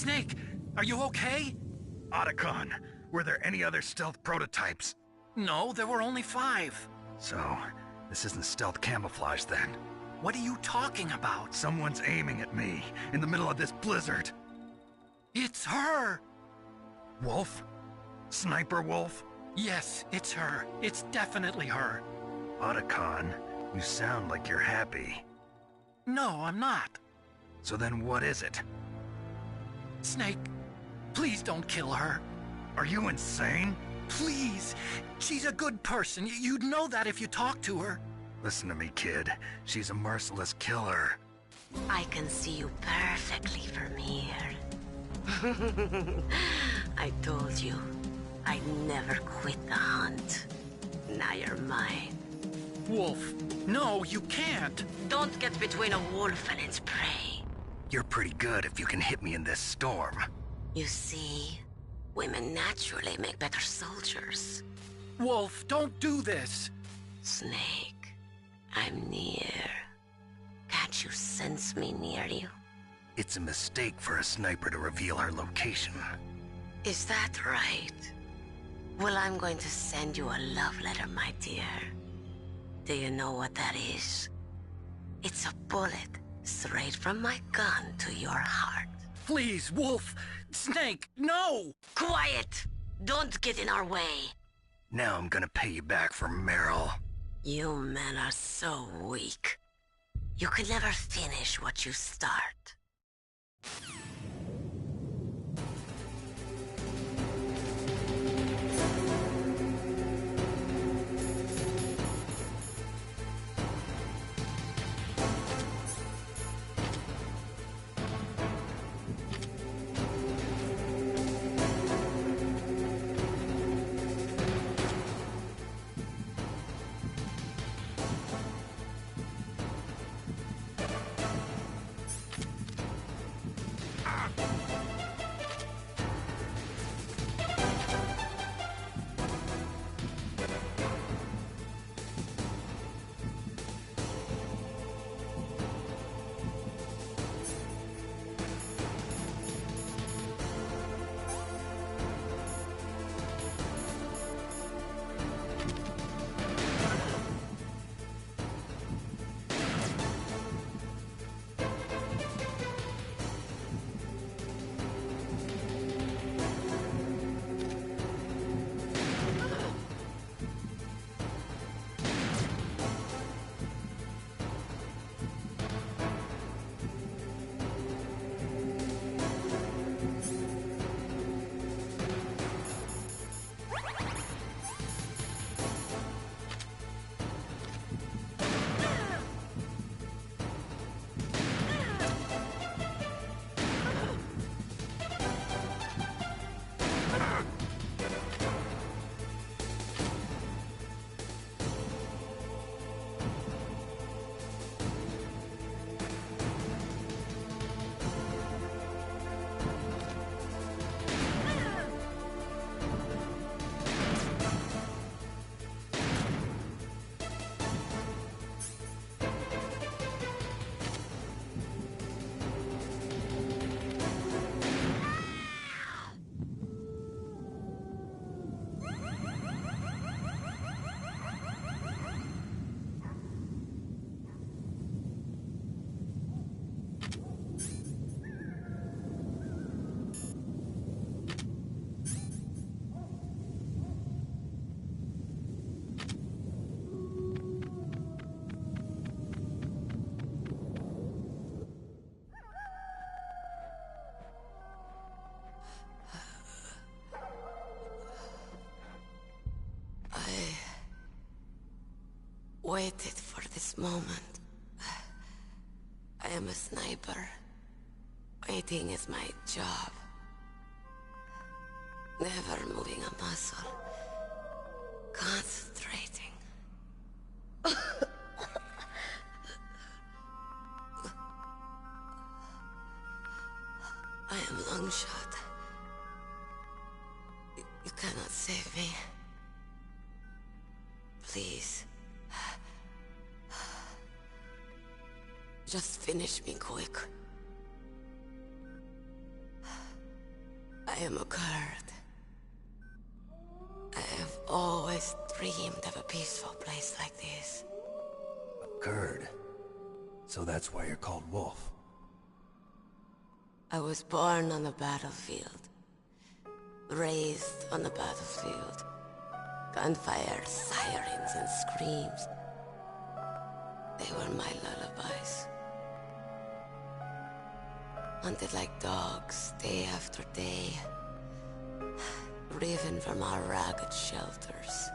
Snake, are you okay? Otacon, were there any other stealth prototypes? No, there were only 5. So, this isn't stealth camouflage then. What are you talking about? Someone's aiming at me in the middle of this blizzard. It's her! Wolf? Sniper Wolf? Yes, it's her. It's definitely her. Otacon, you sound like you're happy. No, I'm not. So then what is it? Snake, please don't kill her. Are you insane? Please. She's a good person. You'd know that if you talked to her. Listen to me, kid. She's a merciless killer. I can see you perfectly from here. I told you, I'd never quit the hunt. Now you're mine. Wolf, no, you can't. Don't get between a wolf and its prey. You're pretty good if you can hit me in this storm. You see, women naturally make better soldiers. Wolf, don't do this. Snake, I'm near. Can't you sense me near you? It's a mistake for a sniper to reveal her location. Is that right? Well, I'm going to send you a love letter, my dear. Do you know what that is? It's a bullet straight from my gun to your heart. Please, Wolf. Snake, no! Quiet! Don't get in our way. Now I'm gonna pay you back for Meryl. You men are so weak. You can never finish what you start. waited for this moment. I am a sniper. Waiting is my job. Never moving a muscle. Concentrating. I am Longshot. You cannot save me. Please. Just finish me quick. I am a Kurd. I have always dreamed of a peaceful place like this. A Kurd. So that's why you're called Wolf. I was born on the battlefield. Raised on the battlefield. Gunfire, sirens, and screams. They were my lullabies. Hunted like dogs, day after day. Driven from our ragged shelters.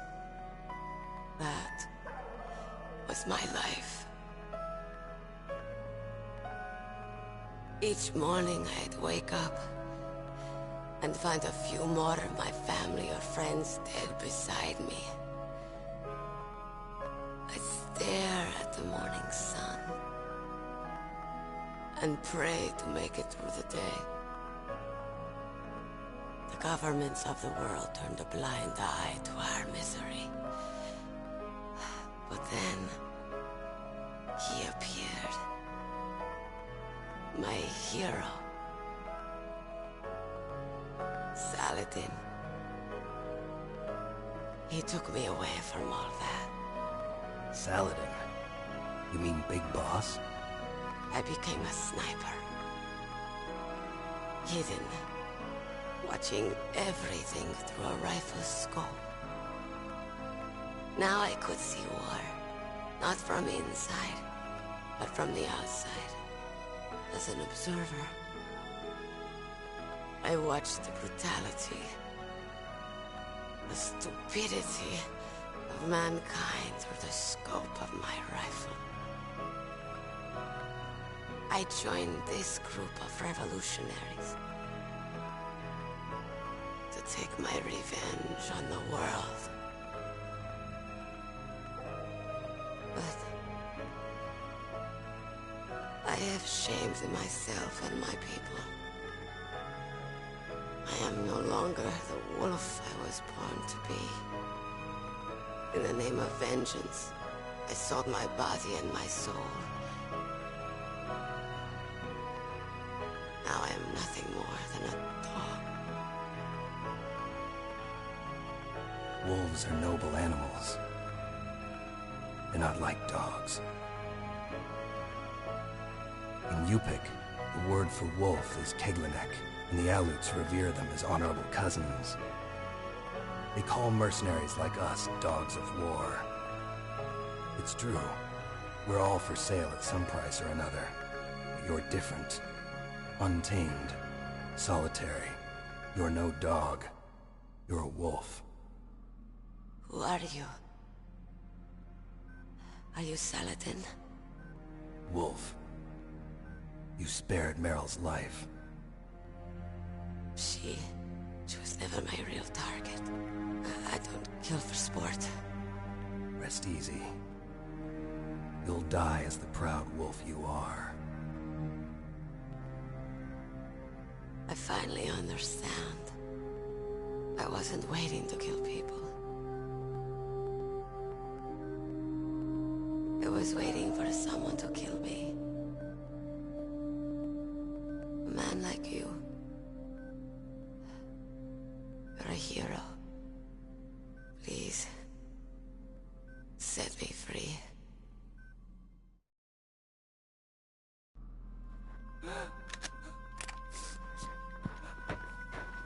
That was my life. Each morning I'd wake up and find a few more of my family or friends dead beside me. I'd stare at the morning sun and pray to make it through the day. The governments of the world turned a blind eye to our misery. But then, he appeared. My hero. Saladin. He took me away from all that. Saladin? You mean Big Boss? I became a sniper. Hidden. Watching everything through a rifle's scope. Now I could see war. Not from inside, but from the outside. As an observer. I watched the brutality, the stupidity of mankind through the scope of my rifle. I joined this group of revolutionaries to take my revenge on the world. But I have shamed myself and my people. I am no longer the wolf I was born to be. In the name of vengeance, I sold my body and my soul. Now I am nothing more than a dog. Wolves are noble animals. They're not like dogs. In Yupik, the word for wolf is Keglanek, and the Aleuts revere them as honorable cousins. They call mercenaries like us dogs of war. It's true. We're all for sale at some price or another. But you're different. Untamed. Solitary. You're no dog. You're a wolf. Who are you? Are you Saladin? Wolf. You spared Meryl's life. She was never my real target. I don't kill for sport. Rest easy. You'll die as the proud wolf you are. I finally understand. I wasn't waiting to kill people. I was waiting for someone to kill me. A man like you. You're a hero. Please, set me free.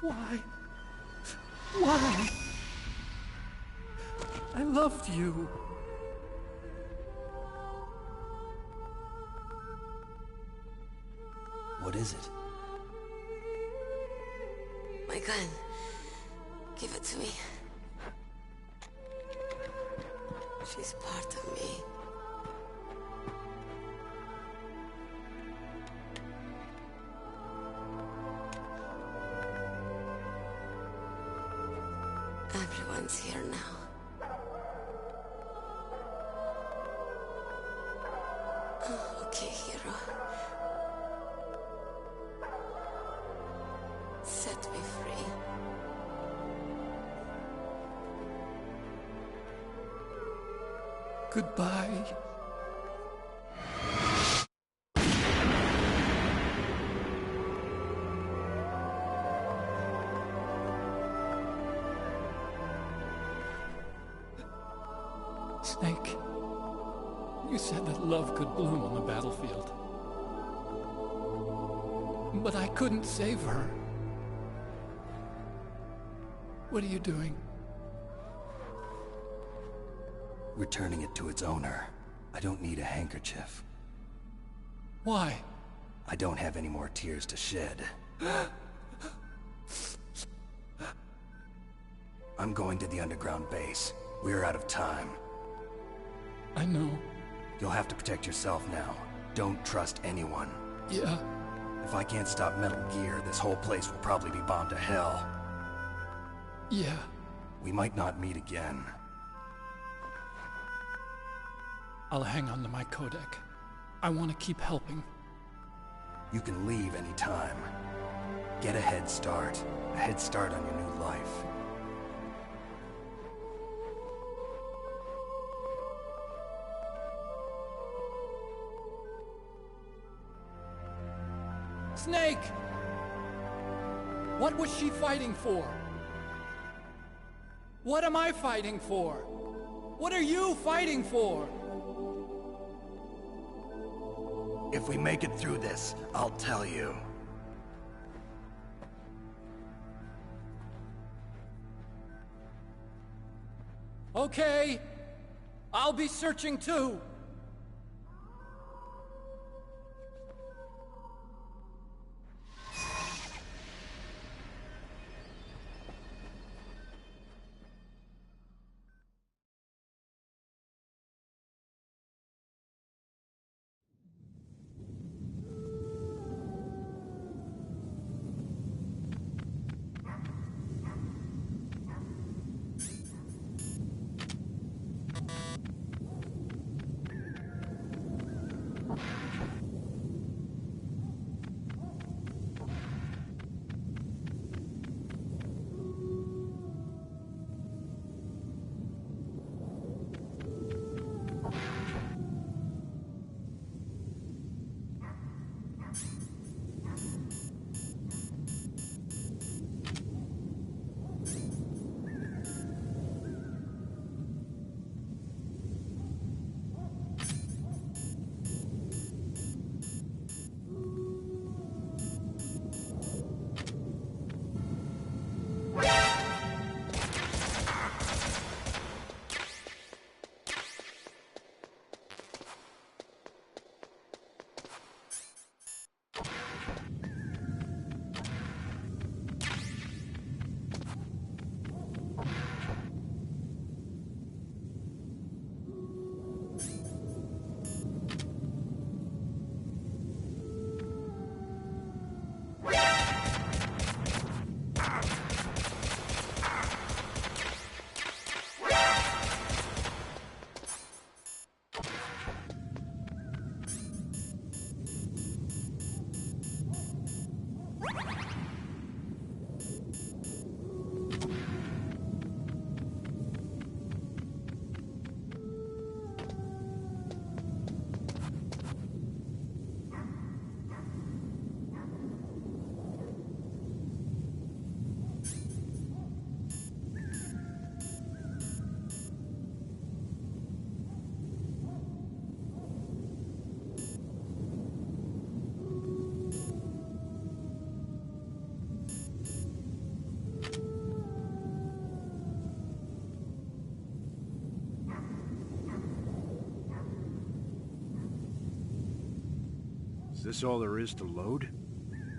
Why? Why? I loved you. What is it? My gun. Give it to me. She's part of me. Everyone's here now. Okay, hero. Set me free. Goodbye. Snake, you said that love could bloom on the battlefield. But I couldn't save her. What are you doing? Returning it to its owner. I don't need a handkerchief. Why? I don't have any more tears to shed. I'm going to the underground base. We're out of time. I know. You'll have to protect yourself now. Don't trust anyone. Yeah. If I can't stop Metal Gear, this whole place will probably be bombed to hell. Yeah. We might not meet again. I'll hang on to my codec. I want to keep helping. You can leave any time. Get a head start. A head start on your new life. Snake! What was she fighting for? What am I fighting for? What are you fighting for? If we make it through this, I'll tell you. Okay. I'll be searching too. Is this all there is to load?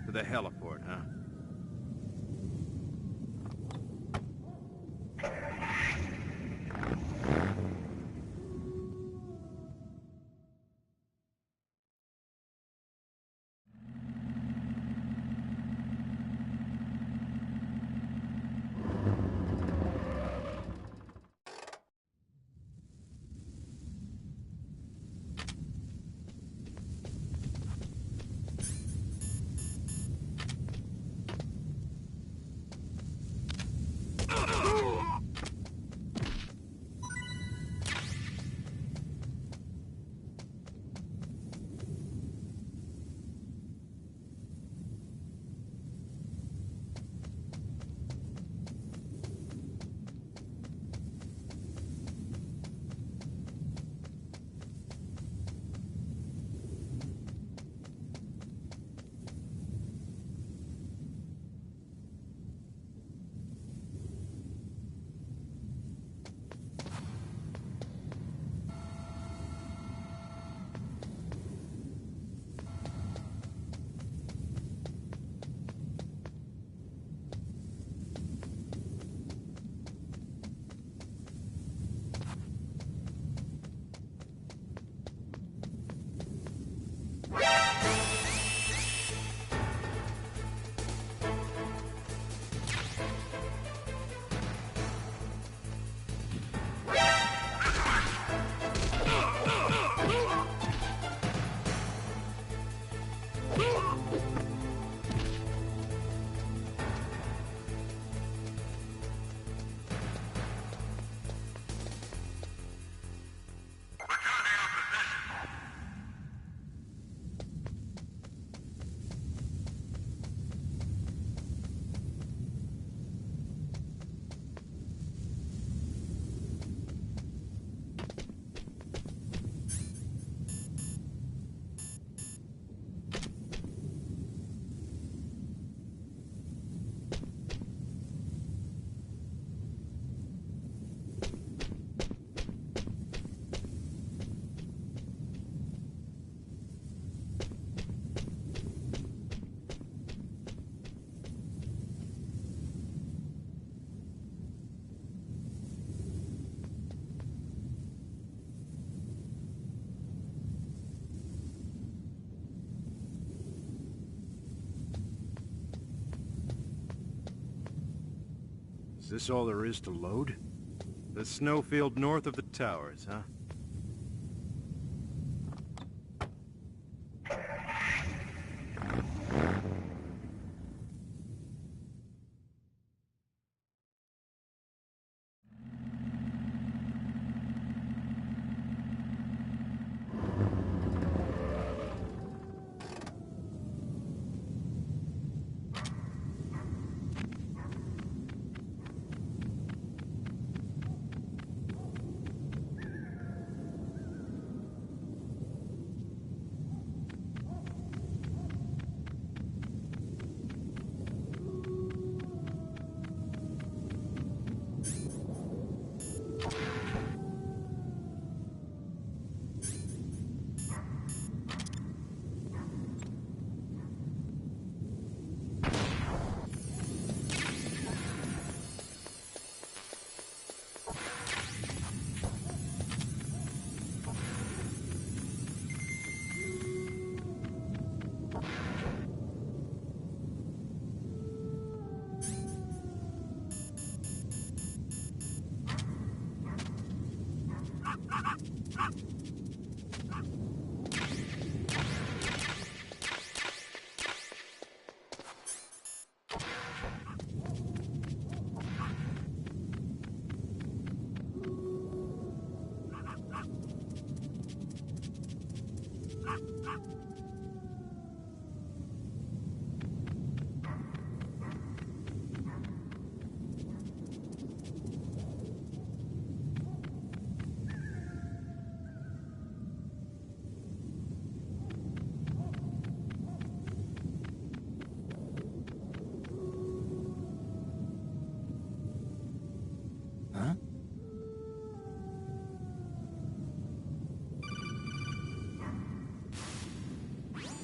To the heliport, huh? Is this all there is to load? The snowfield north of the towers, huh?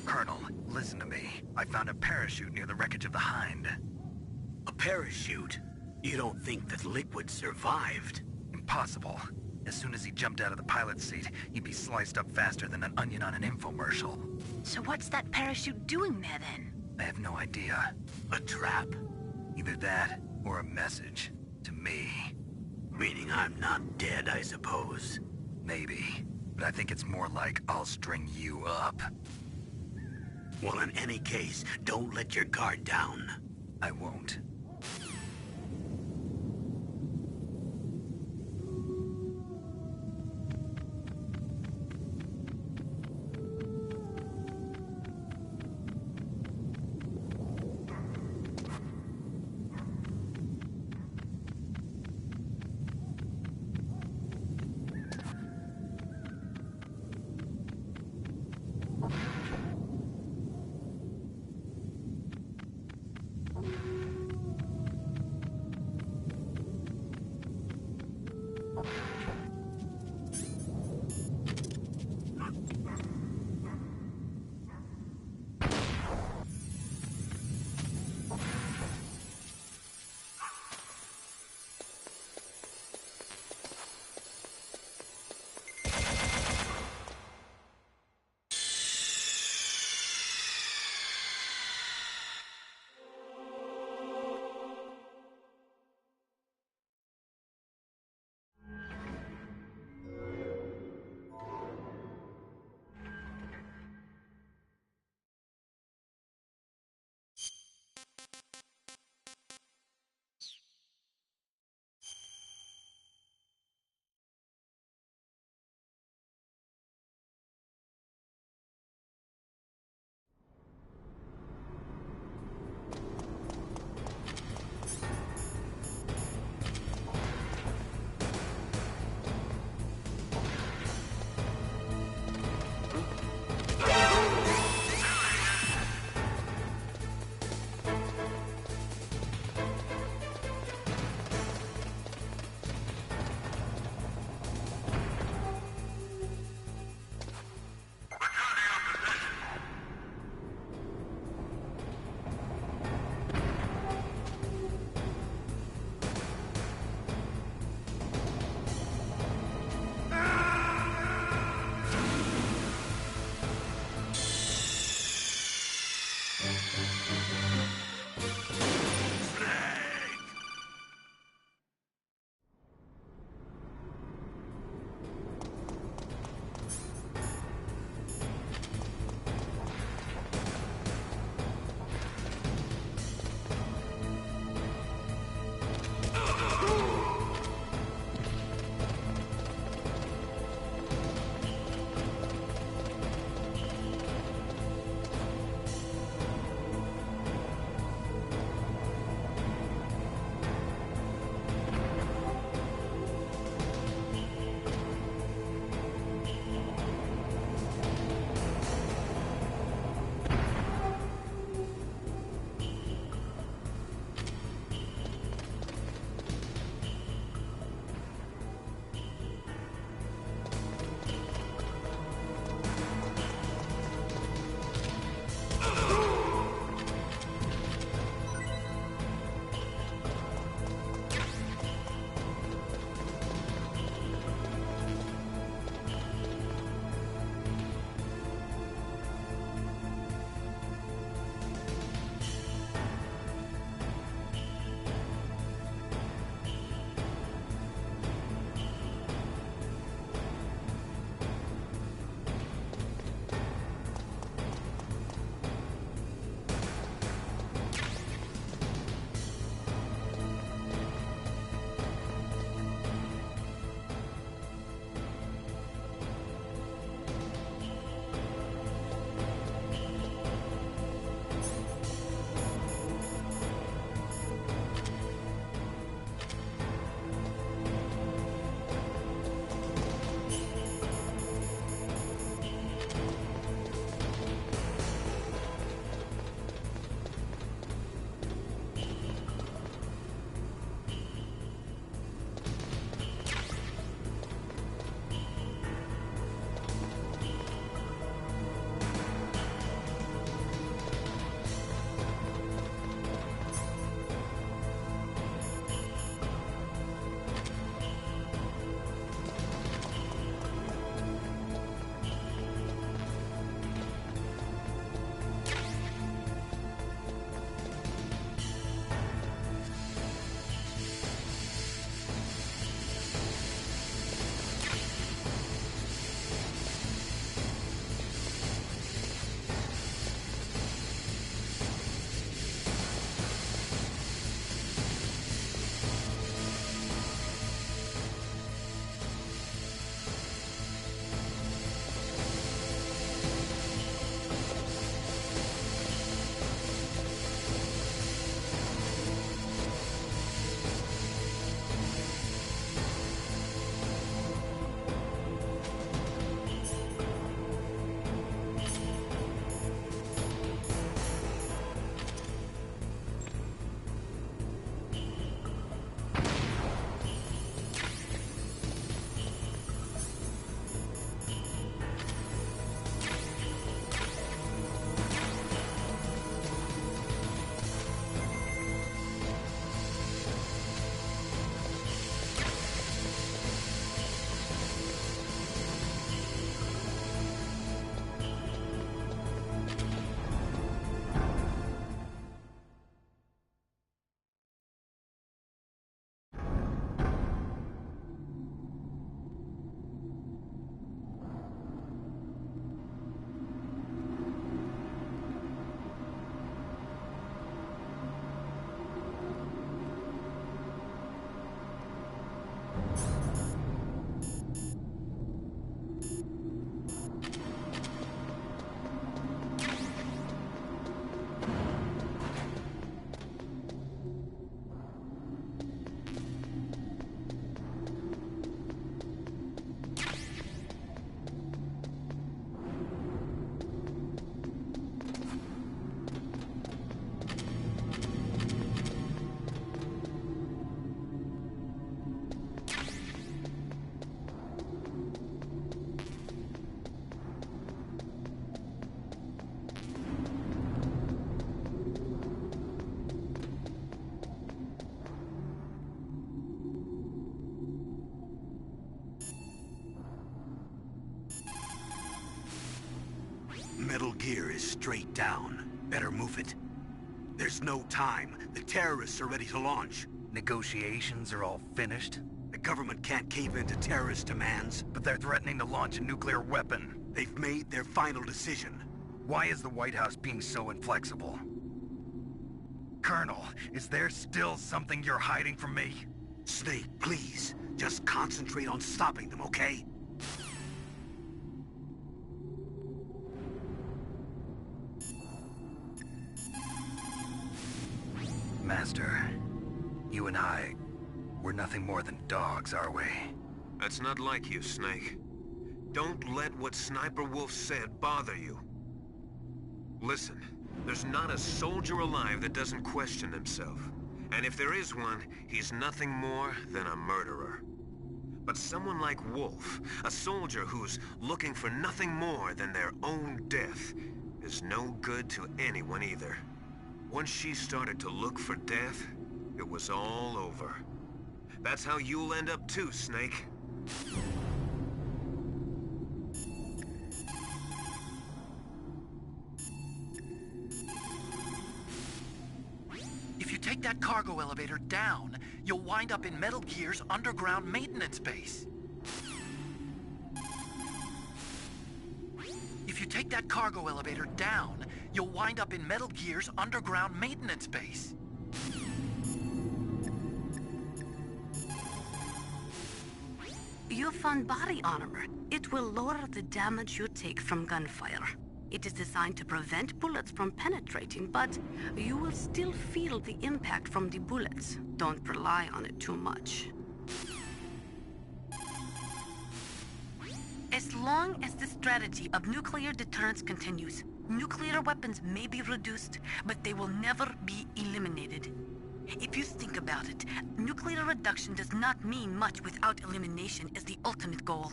Colonel, listen to me. I found a parachute near the wreckage of the Hind. A parachute? You don't think that Liquid survived? Impossible. As soon as he jumped out of the pilot's seat, he'd be sliced up faster than an onion on an infomercial. So what's that parachute doing there then? I have no idea. A trap? Either that, or a message. To me. Meaning I'm not dead, I suppose. Maybe. But I think it's more like I'll string you up. Well, in any case, don't let your guard down. I won't. straight down. Better move it. There's no time. The terrorists are ready to launch. Negotiations are all finished, The government can't cave into terrorist demands. but they're threatening to launch a nuclear weapon. They've made their final decision. Why is the White House being so inflexible? Colonel, is there still something you're hiding from me? Snake, please. Just concentrate on stopping them, okay? Master, you and I, we're nothing more than dogs, are we? That's not like you, Snake. Don't let what Sniper Wolf said bother you. Listen, there's not a soldier alive that doesn't question himself. And if there is one, he's nothing more than a murderer. But someone like Wolf, a soldier who's looking for nothing more than their own death, is no good to anyone either. Once she started to look for death, it was all over. That's how you'll end up too, Snake. If you take that cargo elevator down, you'll wind up in Metal Gear's underground maintenance base. If you take that cargo elevator down, you'll wind up in Metal Gear's underground maintenance base. You found body armor. It will lower the damage you take from gunfire. It is designed to prevent bullets from penetrating, but you will still feel the impact from the bullets. Don't rely on it too much. As long as the strategy of nuclear deterrence continues, nuclear weapons may be reduced, but they will never be eliminated. If you think about it, nuclear reduction does not mean much without elimination as the ultimate goal.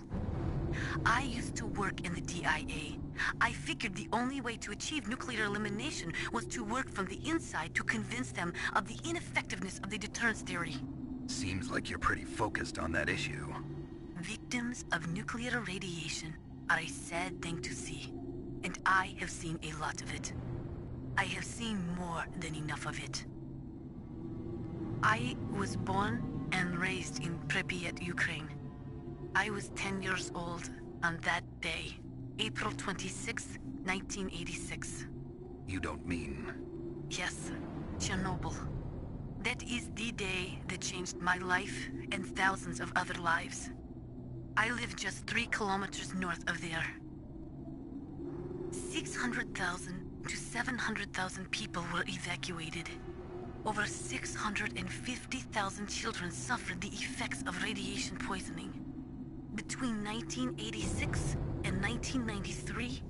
I used to work in the DIA. I figured the only way to achieve nuclear elimination was to work from the inside to convince them of the ineffectiveness of the deterrence theory. Seems like you're pretty focused on that issue. Victims of nuclear radiation are a sad thing to see, and I have seen a lot of it. I have seen more than enough of it. I was born and raised in Pripyat, Ukraine. I was 10 years old on that day, April 26, 1986. You don't mean... Yes, Chernobyl. That is the day that changed my life and thousands of other lives. I live just 3 kilometers north of there. 600,000 to 700,000 people were evacuated. Over 650,000 children suffered the effects of radiation poisoning. Between 1986 and 1993,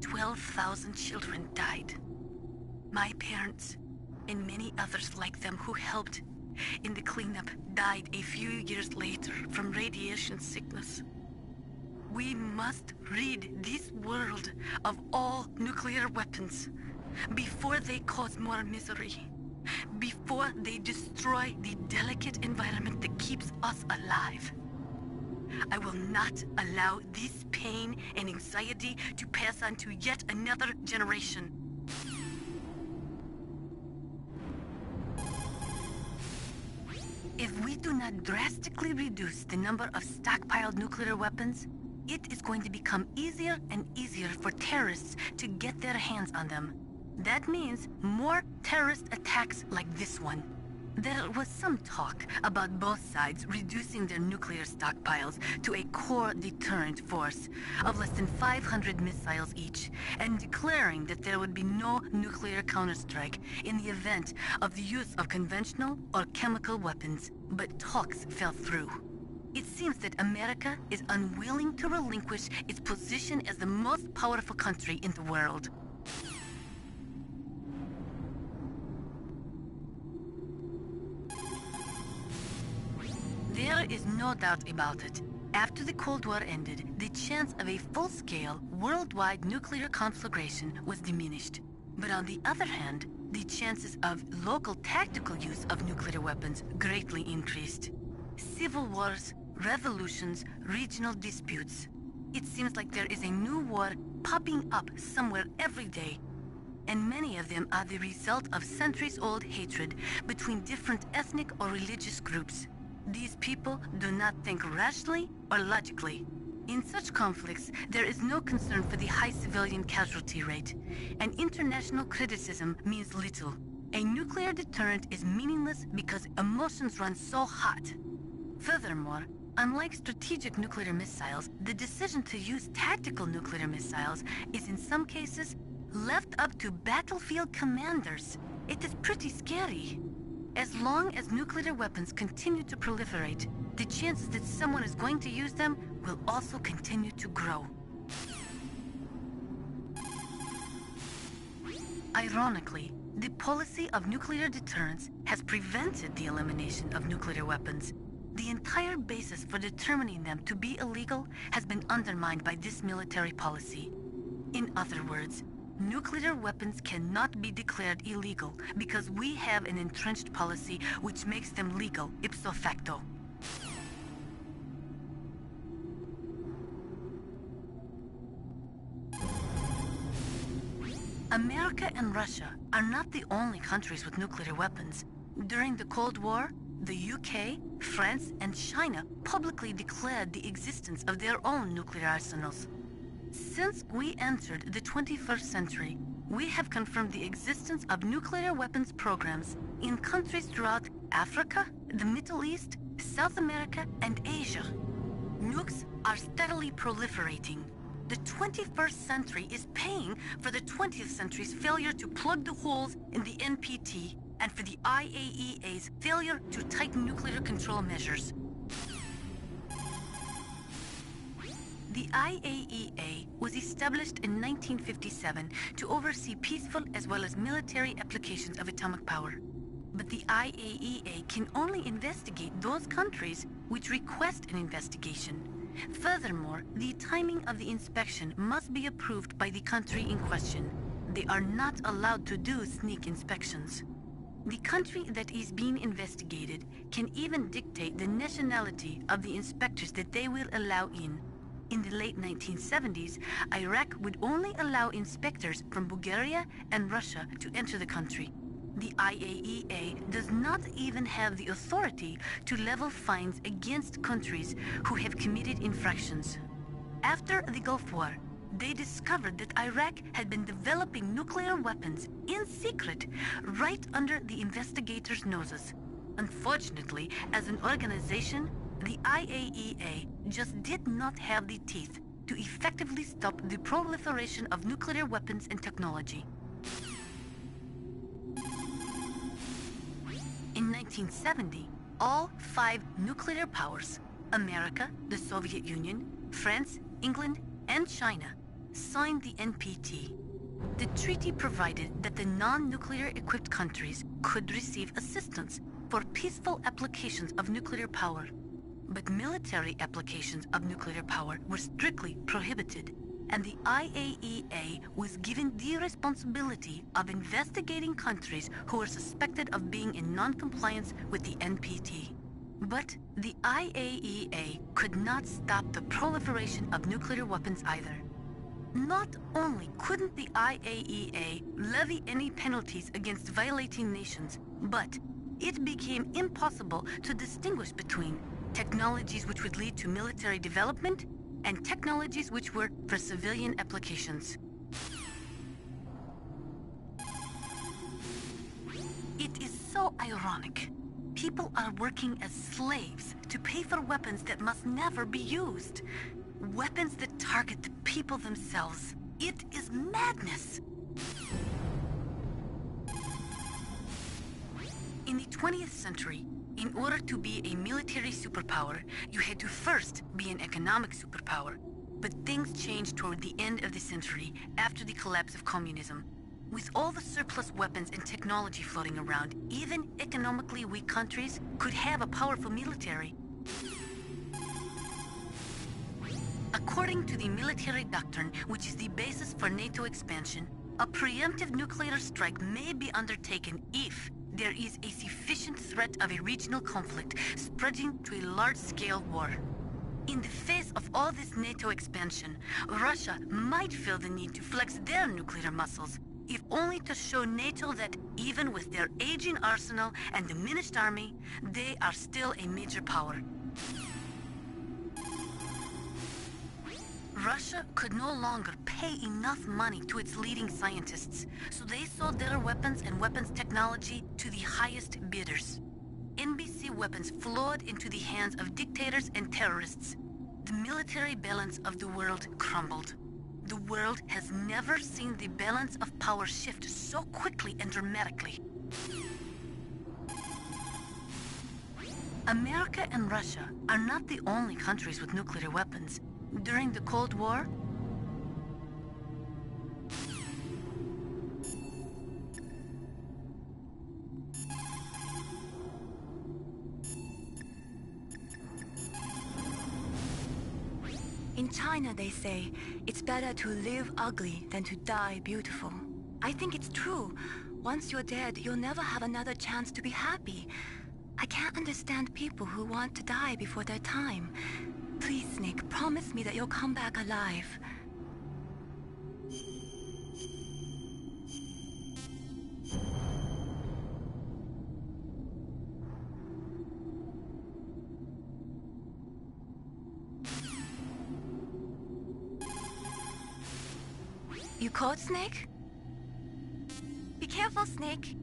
12,000 children died. My parents, and many others like them who helped in the cleanup, died a few years later from radiation sickness. We must rid this world of all nuclear weapons before they cause more misery, before they destroy the delicate environment that keeps us alive. I will not allow this pain and anxiety to pass on to yet another generation. If we do not drastically reduce the number of stockpiled nuclear weapons, it is going to become easier and easier for terrorists to get their hands on them. That means more terrorist attacks like this one. There was some talk about both sides reducing their nuclear stockpiles to a core deterrent force of less than 500 missiles each, and declaring that there would be no nuclear counterstrike in the event of the use of conventional or chemical weapons. But talks fell through. It seems that America is unwilling to relinquish its position as the most powerful country in the world. There is no doubt about it. After the Cold War ended, the chance of a full-scale, worldwide nuclear conflagration was diminished. But on the other hand, the chances of local tactical use of nuclear weapons greatly increased. Civil wars, revolutions, regional disputes. It seems like there is a new war popping up somewhere every day, and many of them are the result of centuries-old hatred between different ethnic or religious groups. These people do not think rationally or logically. In such conflicts, there is no concern for the high civilian casualty rate, and international criticism means little. A nuclear deterrent is meaningless because emotions run so hot. Furthermore, unlike strategic nuclear missiles, the decision to use tactical nuclear missiles is in some cases left up to battlefield commanders. It is pretty scary. As long as nuclear weapons continue to proliferate, the chances that someone is going to use them will also continue to grow. Ironically, the policy of nuclear deterrence has prevented the elimination of nuclear weapons. The entire basis for determining them to be illegal has been undermined by this military policy. In other words, nuclear weapons cannot be declared illegal because we have an entrenched policy which makes them legal ipso facto. America and Russia are not the only countries with nuclear weapons. During the Cold War, the UK, France, and China publicly declared the existence of their own nuclear arsenals. Since we entered the 21st century, we have confirmed the existence of nuclear weapons programs in countries throughout Africa, the Middle East, South America, and Asia. Nukes are steadily proliferating. The 21st century is paying for the 20th century's failure to plug the holes in the NPT and for the IAEA's failure to tighten nuclear control measures. The IAEA was established in 1957 to oversee peaceful as well as military applications of atomic power. But the IAEA can only investigate those countries which request an investigation. Furthermore, the timing of the inspection must be approved by the country in question. They are not allowed to do sneak inspections. The country that is being investigated can even dictate the nationality of the inspectors that they will allow in. In the late 1970s, Iraq would only allow inspectors from Bulgaria and Russia to enter the country. The IAEA does not even have the authority to level fines against countries who have committed infractions. After the Gulf War, they discovered that Iraq had been developing nuclear weapons in secret right under the investigators' noses. Unfortunately, as an organization, the IAEA just did not have the teeth to effectively stop the proliferation of nuclear weapons and technology. In 1970, all 5 nuclear powers, America, the Soviet Union, France, England, and China, signed the NPT. The treaty provided that the non-nuclear equipped countries could receive assistance for peaceful applications of nuclear power. But military applications of nuclear power were strictly prohibited, and the IAEA was given the responsibility of investigating countries who were suspected of being in non-compliance with the NPT. But the IAEA could not stop the proliferation of nuclear weapons either. Not only couldn't the IAEA levy any penalties against violating nations, but it became impossible to distinguish between technologies which would lead to military development and technologies which were for civilian applications. It is so ironic. People are working as slaves to pay for weapons that must never be used. Weapons that target the people themselves. It is madness. In the 20th century, in order to be a military superpower, you had to first be an economic superpower. But things changed toward the end of the century, after the collapse of communism. With all the surplus weapons and technology floating around, even economically weak countries could have a powerful military. According to the military doctrine, which is the basis for NATO expansion, a preemptive nuclear strike may be undertaken if there is a sufficient threat of a regional conflict spreading to a large-scale war. In the face of all this NATO expansion, Russia might feel the need to flex their nuclear muscles. if only to show NATO that even with their aging arsenal and diminished army, they are still a major power. Russia could no longer pay enough money to its leading scientists, so they sold their weapons and weapons technology to the highest bidders. NBC weapons flowed into the hands of dictators and terrorists. The military balance of the world crumbled. The world has never seen the balance of power shift so quickly and dramatically. America and Russia are not the only countries with nuclear weapons. During the Cold War, in China, they say, it's better to live ugly than to die beautiful. I think it's true. Once you're dead, you'll never have another chance to be happy. I can't understand people who want to die before their time. Please, Snake, promise me that you'll come back alive. You caught Snake? Be careful, Snake.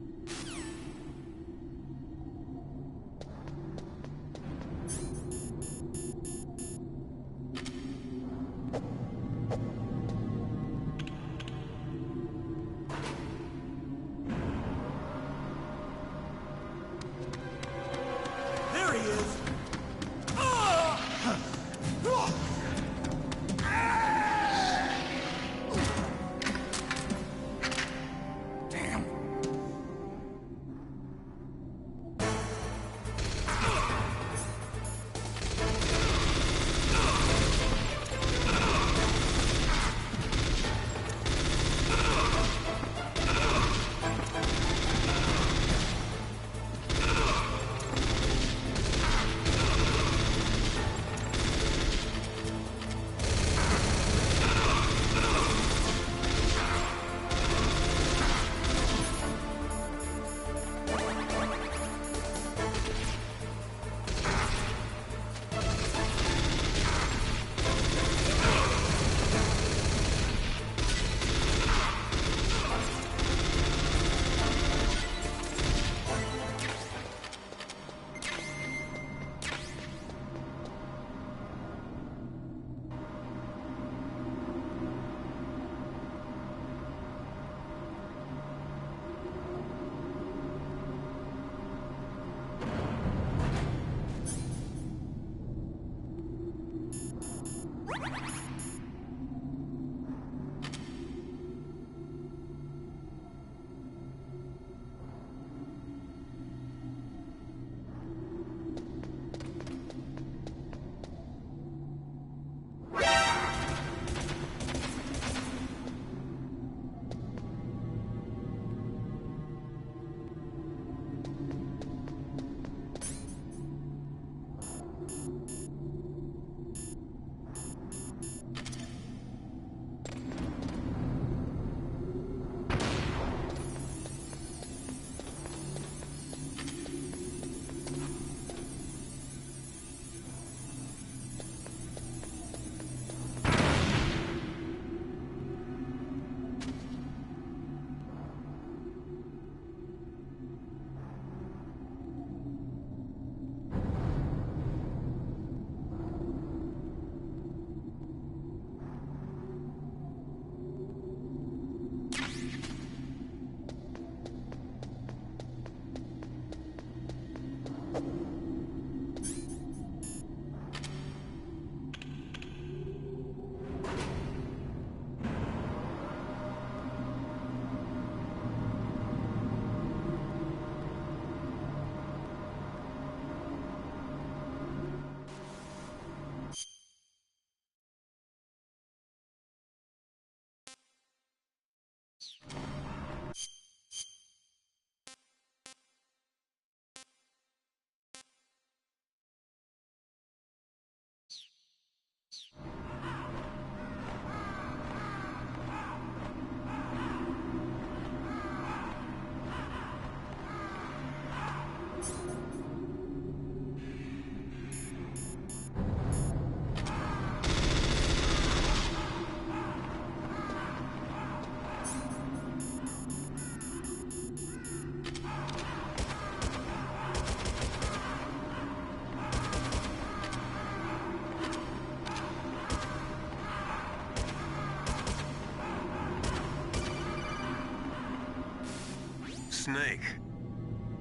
Snake,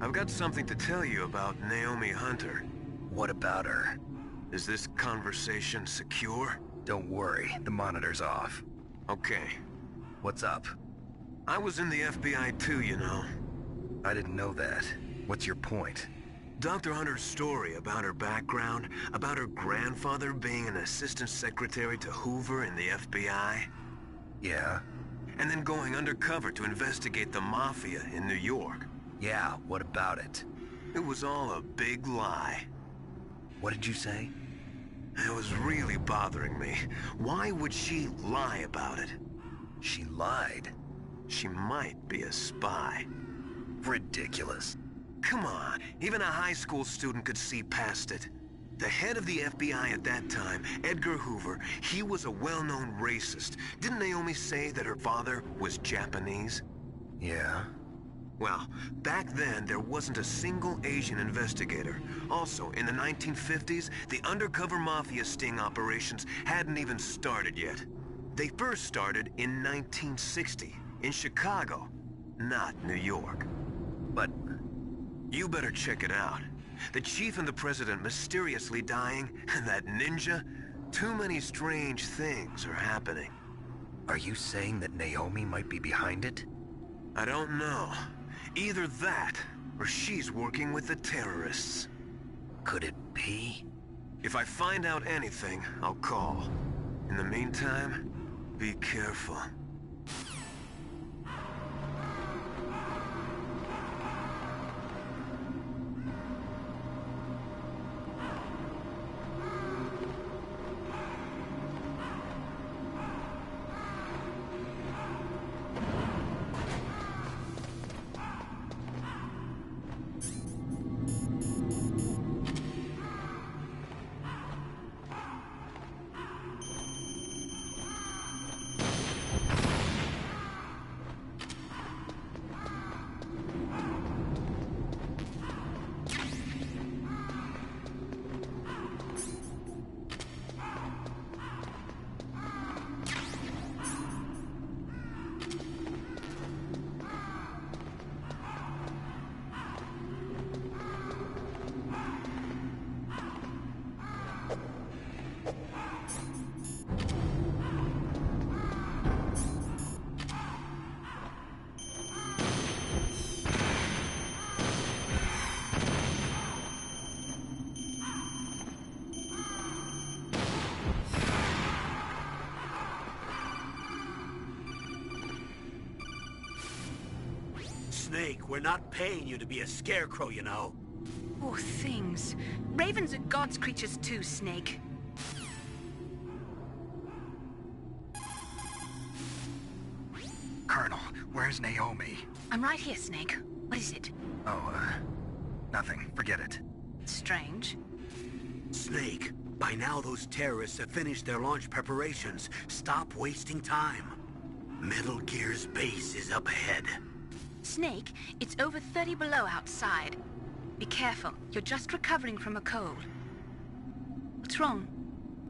I've got something to tell you about Naomi Hunter. What about her? Is this conversation secure? Don't worry, the monitor's off. Okay. What's up? I was in the FBI too, you know. I didn't know that. What's your point? Dr. Hunter's story about her background, about her grandfather being an assistant secretary to Hoover in the FBI. Yeah? And then going undercover to investigate the Mafia in New York. Yeah, what about it? It was all a big lie. What did you say? It was really bothering me. Why would she lie about it? She lied? She might be a spy. Ridiculous. Come on, even a high school student could see past it. The head of the FBI at that time, Edgar Hoover, he was a well-known racist. Didn't Naomi say that her father was Japanese? Yeah. Well, back then, there wasn't a single Asian investigator. Also, in the 1950s, the undercover mafia sting operations hadn't even started yet. They first started in 1960, in Chicago, not New York. But you better check it out. The chief and the president mysteriously dying, and that ninja, too many strange things are happening. Are you saying that Naomi might be behind it? I don't know. Either that, or she's working with the terrorists. Could it be? If I find out anything, I'll call. In the meantime, be careful. Snake, we're not paying you to be a scarecrow, you know. Poor things. Ravens are God's creatures too, Snake. Colonel, where's Naomi? I'm right here, Snake. What is it? Oh, nothing. Forget it. Strange. Snake, by now those terrorists have finished their launch preparations. Stop wasting time. Metal Gear's base is up ahead. Snake, it's over 30 below outside. Be careful. You're just recovering from a cold. What's wrong?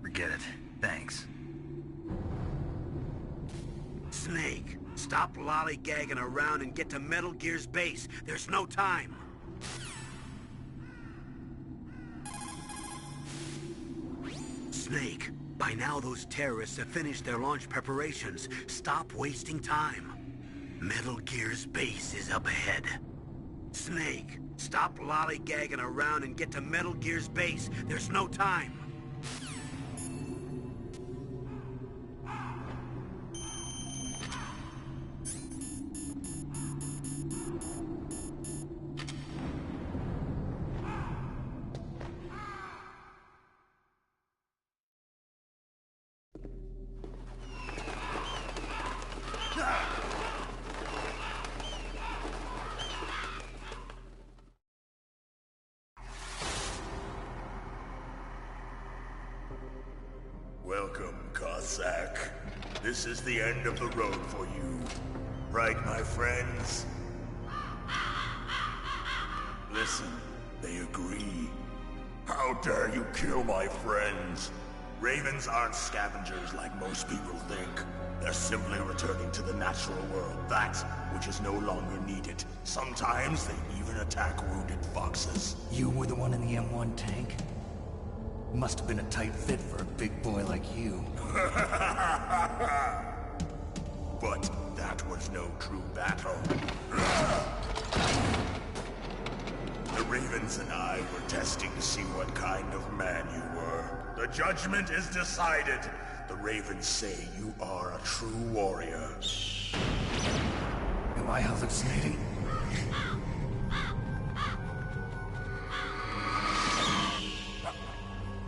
Forget it. Thanks. Snake, stop lollygagging around and get to Metal Gear's base. There's no time. Snake, by now those terrorists have finished their launch preparations. Stop wasting time. Metal Gear's base is up ahead. Snake, stop lollygagging around and get to Metal Gear's base. There's no time. Welcome, Cossack. This is the end of the road for you. Right, my friends? Listen, they agree. How dare you kill my friends? Ravens aren't scavengers like most people think. They're simply returning to the natural world, that which is no longer needed. Sometimes they even attack wounded foxes. You were the one in the M1 tank? Must have been a tight fit for a big boy like you. But that was no true battle. The Ravens and I were testing to see what kind of man you were. The judgment is decided. The Ravens say you are a true warrior. Am I hallucinating?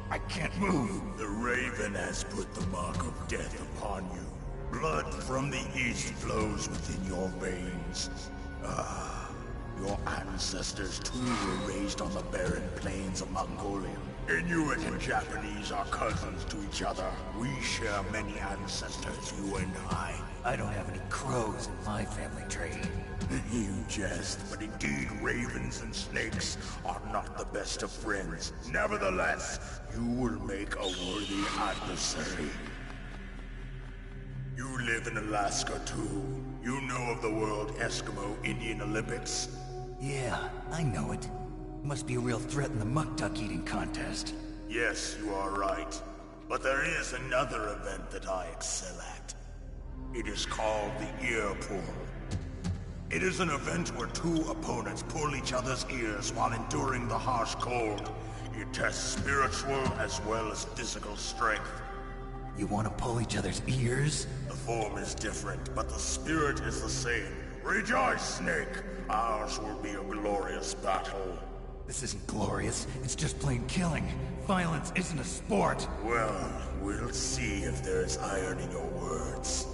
I can't move. The Raven has put the mark of death upon you. Blood from the east flows within your veins. Your ancestors too were raised on the barren plains of Mongolia. Inuit and Japanese are cousins to each other. We share many ancestors, you and I. I don't have any crows in my family tree. You jest, but indeed ravens and snakes are not the best of friends. Nevertheless, you will make a worthy adversary. You live in Alaska too. You know of the World Eskimo Indian Olympics? Yeah, I know it. Must be a real threat in the muck duck eating contest. Yes, you are right. But there is another event that I excel at. It is called the Ear Pull. It is an event where two opponents pull each other's ears while enduring the harsh cold. It tests spiritual as well as physical strength. You want to pull each other's ears? The form is different, but the spirit is the same. Rejoice, Snake! Ours will be a glorious battle. This isn't glorious. It's just plain killing. Violence isn't a sport. Well, we'll see if there's iron in your words.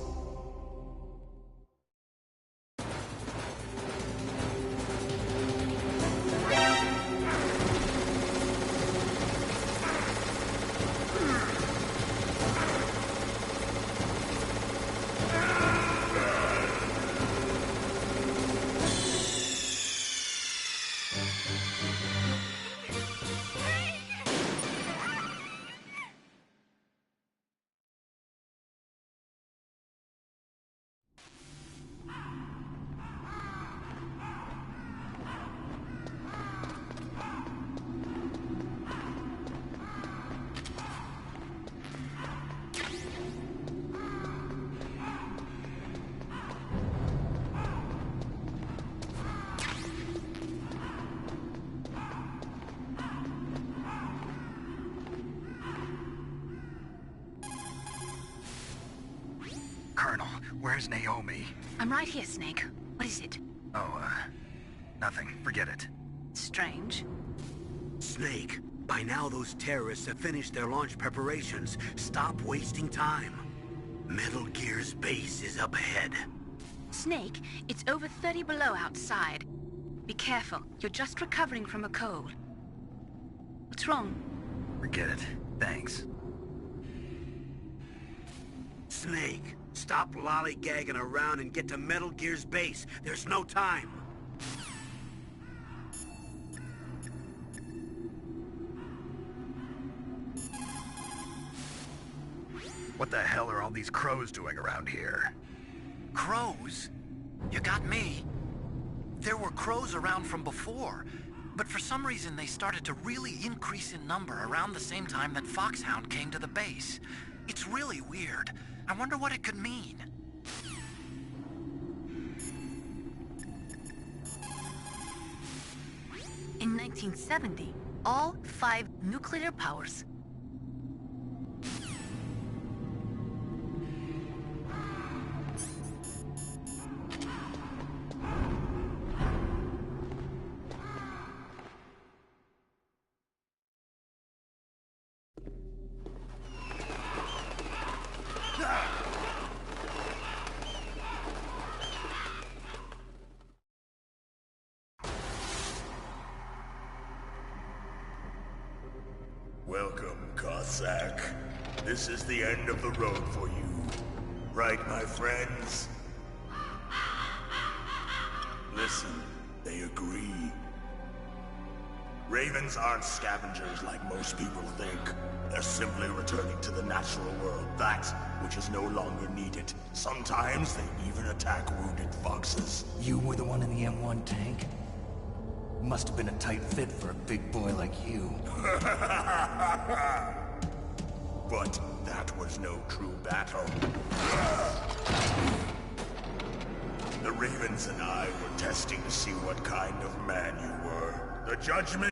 Colonel, where's Naomi? I'm right here, Snake. What is it? Oh, nothing. Forget it. Strange. Snake, by now those terrorists have finished their launch preparations. Stop wasting time. Metal Gear's base is up ahead. Snake, it's over 30 below outside. Be careful. You're just recovering from a cold. What's wrong? Forget it. Thanks. Snake, stop lollygagging around and get to Metal Gear's base. There's no time. What the hell are all these crows doing around here? Crows? You got me. There were crows around from before, but for some reason they started to really increase in number around the same time that Foxhound came to the base. It's really weird. I wonder what it could mean. In 1970, all 5 nuclear powers Welcome, Cossack. This is the end of the road for you. Right, my friends? Listen, they agree. Ravens aren't scavengers like most people think. They're simply returning to the natural world, that which is no longer needed. Sometimes they even attack wounded foxes. You were the one in the M1 tank? Must have been a tight fit for a big boy like you. But that was no true battle. The Ravens and I were testing to see what kind of man you were. The judgment...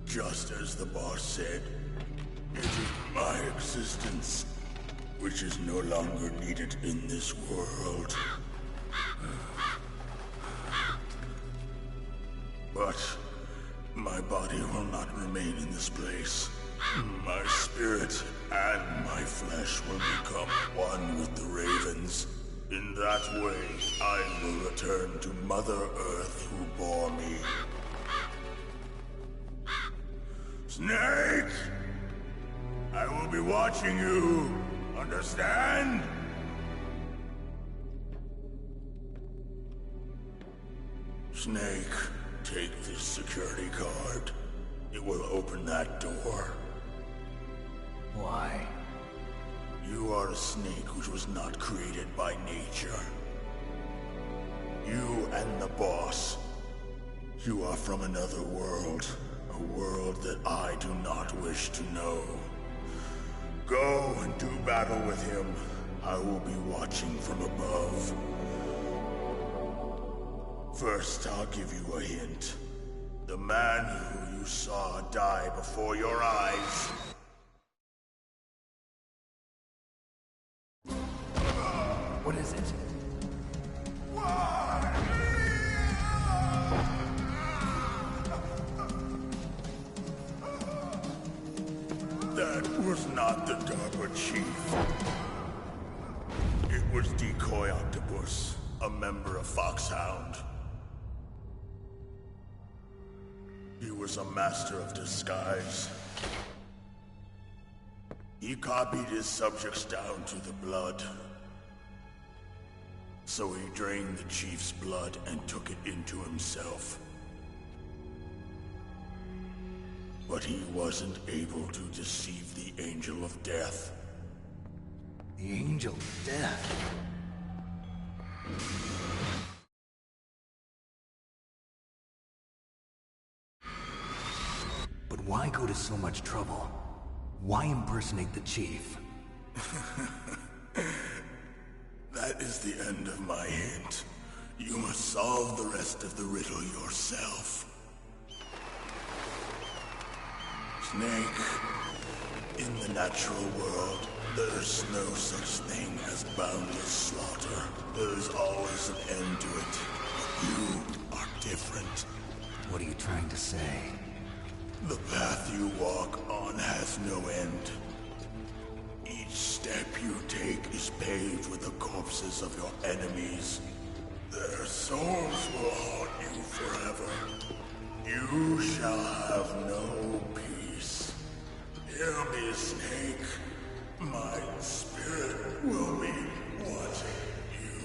Just as the boss said, it is my existence which is no longer needed in this world. But my body will not remain in this place. My spirit and my flesh will become one with the ravens. In that way, I will return to Mother Earth who bore me. Snake! I will be watching you. Understand? Snake, take this security card. It will open that door. Why? You are a snake which was not created by nature. You and the boss. You are from another world. A world that I do not wish to know. Go and do battle with him. I will be watching from above. First, I'll give you a hint. The man who you saw die before your eyes. What is it? That was not the DARPA chief. It was Decoy Octopus, a member of Foxhound. He was a master of disguise. He copied his subjects down to the blood. So he drained the chief's blood and took it into himself. But he wasn't able to deceive the Angel of Death. The Angel of Death? But why go to so much trouble? Why impersonate the chief? That is the end of my hint. You must solve the rest of the riddle yourself. Snake, in the natural world, there's no such thing as boundless slaughter. There's always an end to it. But you are different. What are you trying to say? The path you walk on has no end. Each step you take is paved with the corpses of your enemies. Their souls will haunt you forever. You shall have no peace. Hear me, Snake. My spirit will be watching you.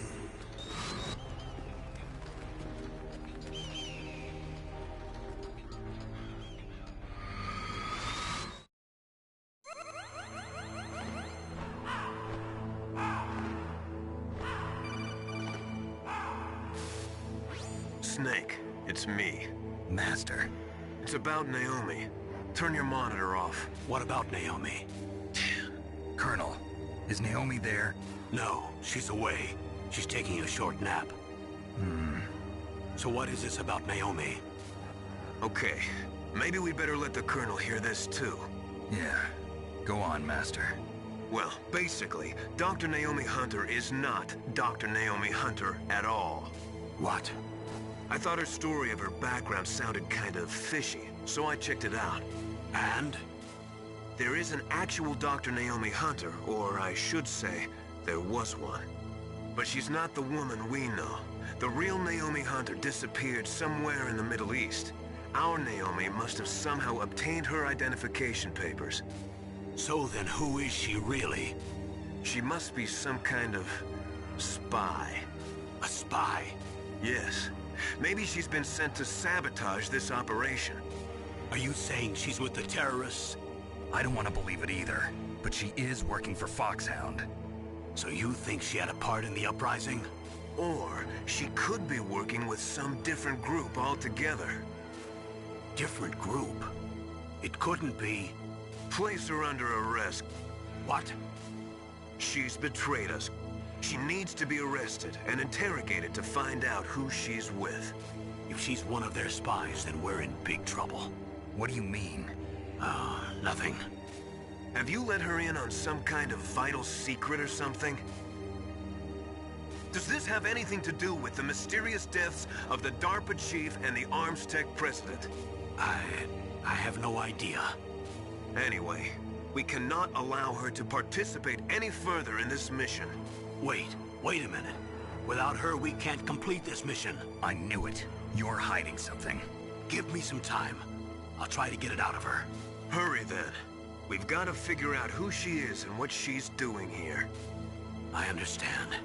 Snake, it's me. Master. It's about Naomi. Turn your monitor off. What about Naomi? Colonel, is Naomi there? No, she's away. She's taking a short nap. So what is this about Naomi? Okay, maybe we'd better let the Colonel hear this too. Yeah, go on, Master. Well, basically, Dr. Naomi Hunter is not Dr. Naomi Hunter at all. What? I thought her story of her background sounded kind of fishy, so I checked it out. And? There is an actual Dr. Naomi Hunter, or I should say, there was one. But she's not the woman we know. The real Naomi Hunter disappeared somewhere in the Middle East. Our Naomi must have somehow obtained her identification papers. So then who is she really? She must be some kind of spy. A spy? Yes. Maybe she's been sent to sabotage this operation. Are you saying she's with the terrorists? I don't want to believe it either, but she is working for Foxhound. So you think she had a part in the uprising? Or she could be working with some different group altogether. Different group? It couldn't be. Place her under arrest. What? She's betrayed us. She needs to be arrested and interrogated to find out who she's with. If she's one of their spies, then we're in big trouble. What do you mean? Nothing. Have you let her in on some kind of vital secret or something? Does this have anything to do with the mysterious deaths of the DARPA chief and the Armstech president? I have no idea. Anyway, we cannot allow her to participate any further in this mission. Wait a minute. Without her, we can't complete this mission. I knew it. You're hiding something. Give me some time. I'll try to get it out of her. Hurry then. We've got to figure out who she is and what she's doing here. I understand.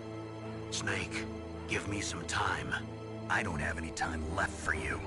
Snake, give me some time. I don't have any time left for you.